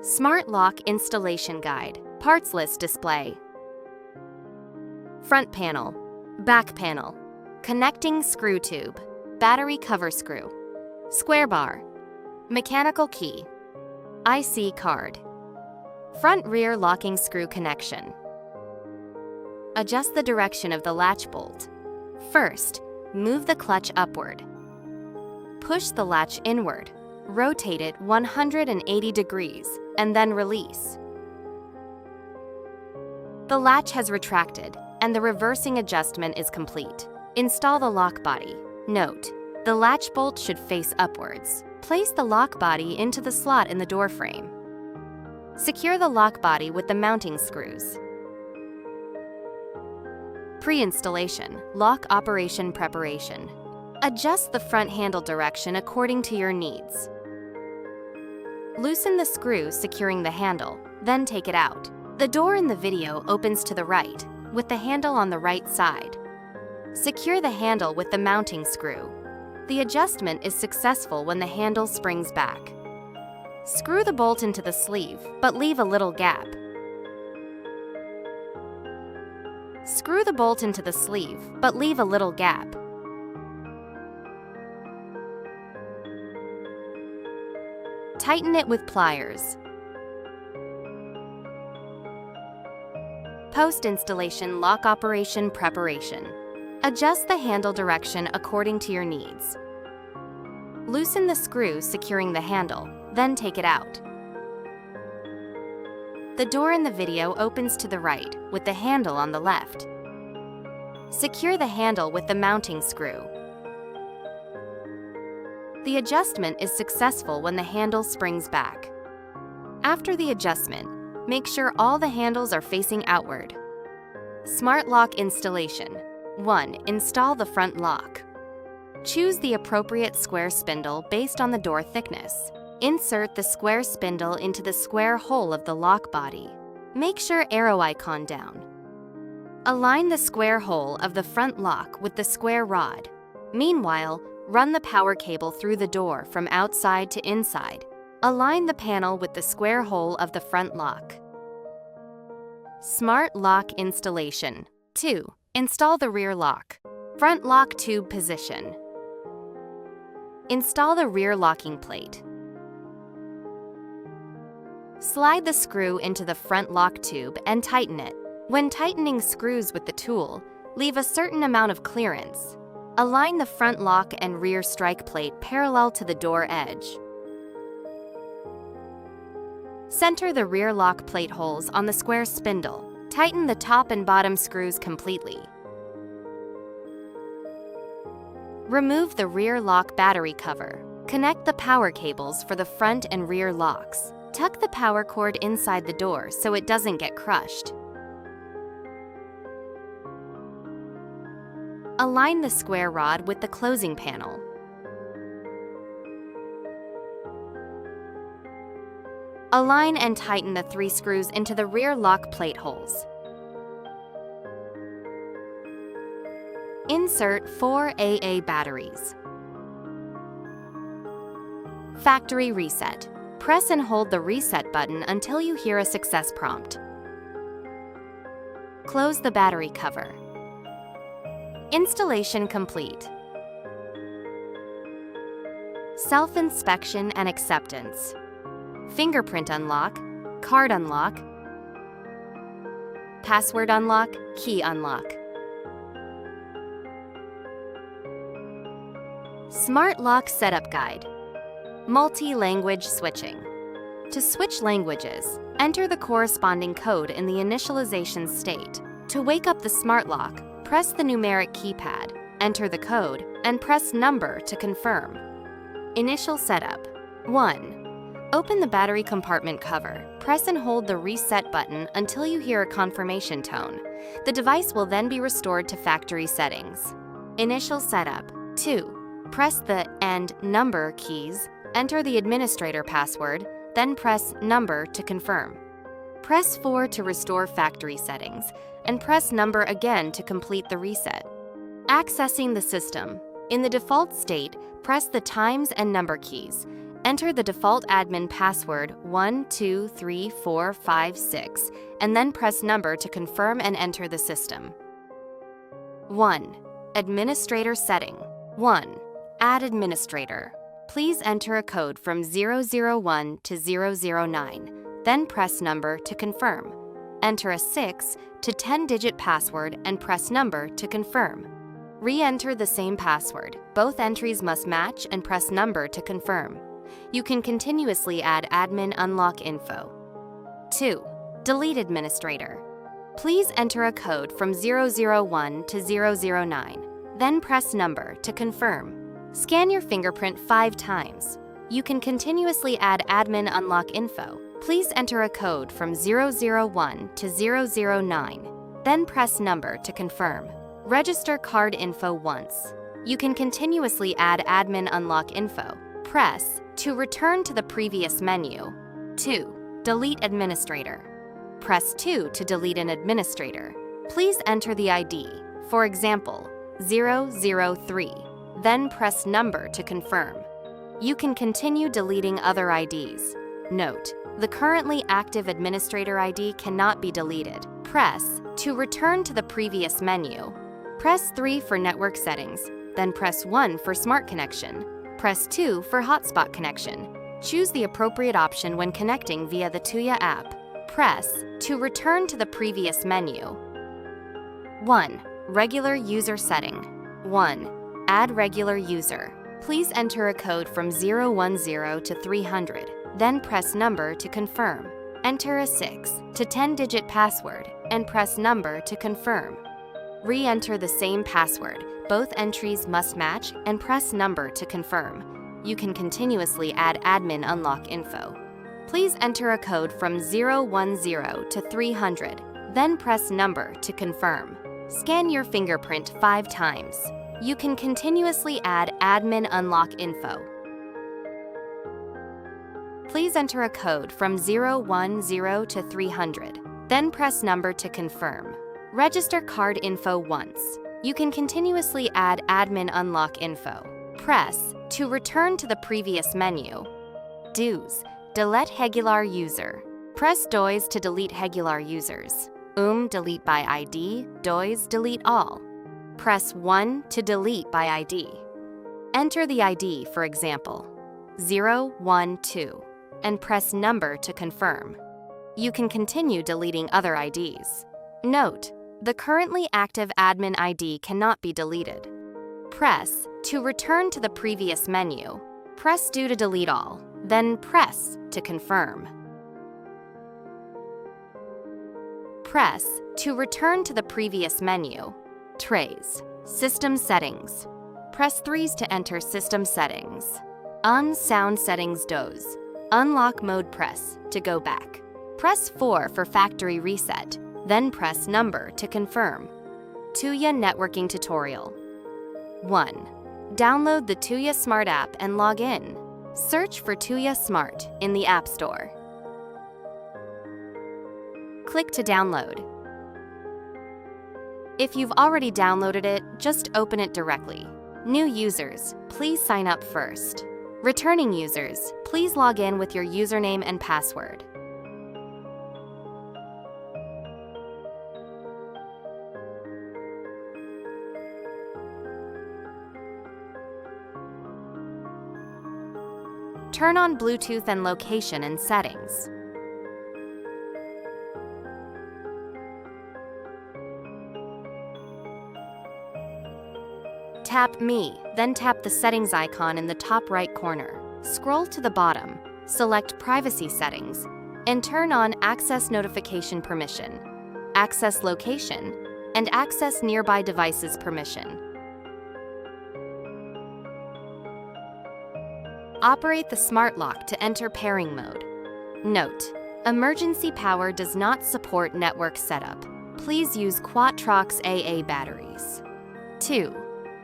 Smart Lock Installation Guide, Parts List Display. Front panel, back panel, connecting screw tube, battery cover screw, square bar, mechanical key, IC card, front rear locking screw connection. Adjust the direction of the latch bolt. First, move the clutch upward. Push the latch inward, rotate it 180 degrees, and then release. The latch has retracted, and the reversing adjustment is complete. Install the lock body. Note, the latch bolt should face upwards. Place the lock body into the slot in the door frame. Secure the lock body with the mounting screws. Pre-installation, lock operation preparation. Adjust the front handle direction according to your needs. Loosen the screw securing the handle, then take it out. The door in the video opens to the right, with the handle on the right side. Secure the handle with the mounting screw. The adjustment is successful when the handle springs back. Screw the bolt into the sleeve, but leave a little gap. Screw the bolt into the sleeve, but leave a little gap. Tighten it with pliers. Post-installation lock operation preparation. Adjust the handle direction according to your needs. Loosen the screw securing the handle, then take it out. The door in the video opens to the right, with the handle on the left. Secure the handle with the mounting screw. The adjustment is successful when the handle springs back. After the adjustment, make sure all the handles are facing outward. Smart Lock Installation. 1. Install the front lock. Choose the appropriate square spindle based on the door thickness. Insert the square spindle into the square hole of the lock body. Make sure arrow icon down. Align the square hole of the front lock with the square rod. Meanwhile, run the power cable through the door from outside to inside. Align the panel with the square hole of the front lock. Smart Lock Installation. 2. Install the rear lock. Front lock tube position. Install the rear locking plate. Slide the screw into the front lock tube and tighten it. When tightening screws with the tool, leave a certain amount of clearance. Align the front lock and rear strike plate parallel to the door edge. Center the rear lock plate holes on the square spindle. Tighten the top and bottom screws completely. Remove the rear lock battery cover. Connect the power cables for the front and rear locks. Tuck the power cord inside the door so it doesn't get crushed. Align the square rod with the closing panel. Align and tighten the 3 screws into the rear lock plate holes. Insert 4 AA batteries. Factory reset. Press and hold the reset button until you hear a success prompt. Close the battery cover. Installation complete. Self-inspection and acceptance. Fingerprint unlock, card unlock, password unlock, key unlock. Smart Lock Setup Guide. Multi-language switching. To switch languages, enter the corresponding code in the initialization state. To wake up the smart lock, press the numeric keypad, enter the code, and press number to confirm. Initial setup. 1. Open the battery compartment cover. Press and hold the reset button until you hear a confirmation tone. The device will then be restored to factory settings. Initial setup. 2. Press the and number keys, enter the administrator password, then press number to confirm. Press 4 to restore factory settings, and press number again to complete the reset. Accessing the system. In the default state, press the times and number keys. Enter the default admin password 123456 and then press number to confirm and enter the system. 1. Administrator setting. 1. Add administrator. Please enter a code from 001 to 009, then press number to confirm. Enter a 6 to 10-digit password and press number to confirm. Re-enter the same password. Both entries must match and press number to confirm. You can continuously add admin unlock info. 2. Delete administrator. Please enter a code from 001 to 009, then press number to confirm. Scan your fingerprint 5 times. You can continuously add admin unlock info. Please enter a code from 001 to 009, then press number to confirm. Register card info once. You can continuously add admin unlock info. Press to return to the previous menu. 2. Delete administrator. Press 2 to delete an administrator. Please enter the ID, for example, 003, then press number to confirm. You can continue deleting other IDs. Note, the currently active administrator ID cannot be deleted. Press to return to the previous menu. Press 3 for network settings, then press 1 for smart connection. Press 2 for hotspot connection. Choose the appropriate option when connecting via the Tuya app. Press to return to the previous menu. 1. Regular user setting. 1. Add regular user. Please enter a code from 010 to 300, then press number to confirm. Enter a 6 to 10-digit password and press number to confirm. Re-enter the same password. Both entries must match and press number to confirm. You can continuously add admin unlock info. Please enter a code from 010 to 300, then press number to confirm. Scan your fingerprint 5 times. You can continuously add admin unlock info. Please enter a code from 010 to 300, then press number to confirm. Register card info once. You can continuously add admin unlock info. Press to return to the previous menu. Do's. Delete regular user. Press dois to delete regular users. Delete by ID, dois delete all. Press 1 to delete by ID. Enter the ID, for example, 012, and press number to confirm. You can continue deleting other IDs. Note, the currently active admin ID cannot be deleted. Press to return to the previous menu. Press do to delete all, then press to confirm. Press to return to the previous menu. Trays. System settings. Press 3s to enter system settings. Sound settings does. Unlock mode press to go back. Press 4 for factory reset, then press number to confirm. Tuya networking tutorial. 1. Download the Tuya Smart app and log in. Search for Tuya Smart in the App Store. Click to download. If you've already downloaded it, just open it directly. New users, please sign up first. Returning users, please log in with your username and password. Turn on Bluetooth and location in settings. Tap Me, then tap the settings icon in the top right corner. Scroll to the bottom, select Privacy Settings, and turn on Access Notification Permission, Access Location, and Access Nearby Devices Permission. Operate the smart lock to enter pairing mode. Note: emergency power does not support network setup. Please use Quatrox AA batteries. 2.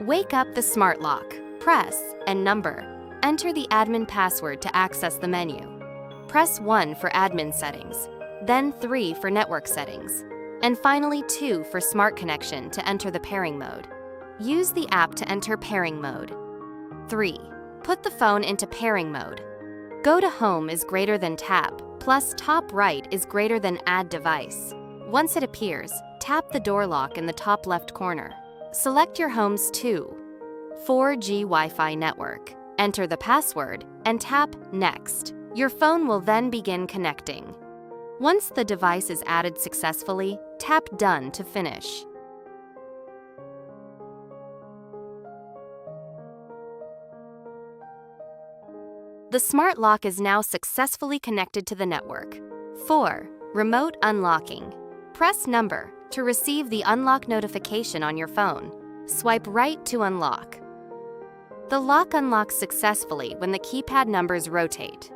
Wake up the smart lock. Press and number. Enter the admin password to access the menu. Press 1 for admin settings, then 3 for network settings, and finally 2 for smart connection to enter the pairing mode. Use the app to enter pairing mode. 3. Put the phone into pairing mode. Go to Home is greater than Tap, plus top right is greater than Add Device. Once it appears, tap the door lock in the top left corner. Select your home's 4G Wi-Fi network. Enter the password and tap Next. Your phone will then begin connecting. Once the device is added successfully, tap Done to finish. The smart lock is now successfully connected to the network. 4. Remote unlocking. Press number to receive the unlock notification on your phone. Swipe right to unlock. The lock unlocks successfully when the keypad numbers rotate.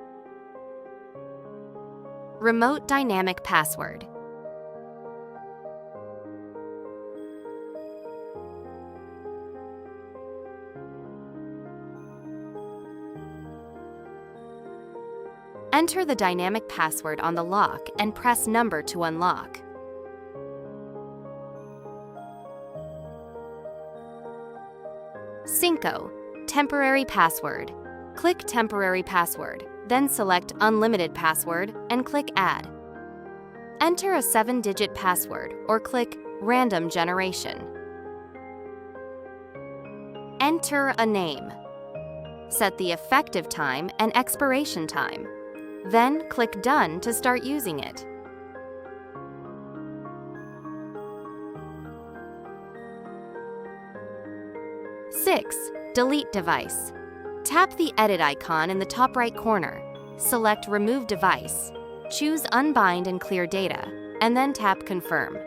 Remote dynamic password. Enter the dynamic password on the lock and press number to unlock. Cinco. Temporary password. Click Temporary Password, then select Unlimited Password and click Add. Enter a 7-digit password or click Random Generation. Enter a name. Set the effective time and expiration time. Then click Done to start using it. 6. Delete device. Tap the edit icon in the top right corner. Select Remove Device. Choose Unbind and Clear Data, and then tap Confirm.